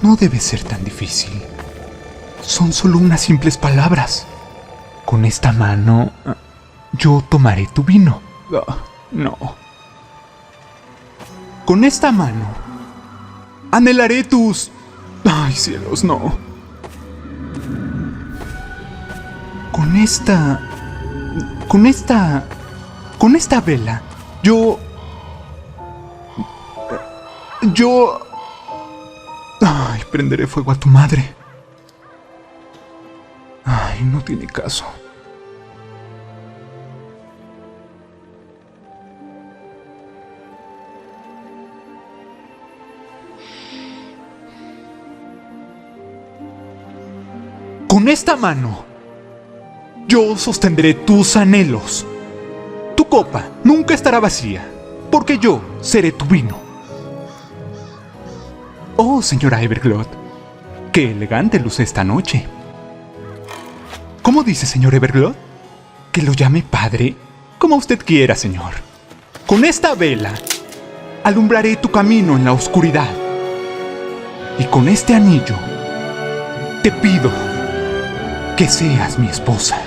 No debe ser tan difícil. Son solo unas simples palabras. Con esta mano, yo tomaré tu vino. No. Con esta mano, anhelaré tus... Ay, cielos, no. Con esta vela, yo... Ay, prenderé fuego a tu madre. Ay, no tiene caso. Con esta mano, yo sostendré tus anhelos. Tu copa nunca estará vacía, porque yo seré tu vino. Oh, señora Everglot, qué elegante luce esta noche. ¿Cómo dice, señor Everglot? ¿Que lo llame padre? Como usted quiera, señor. Con esta vela, alumbraré tu camino en la oscuridad. Y con este anillo, te pido que seas mi esposa.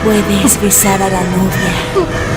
Puedes besar a la novia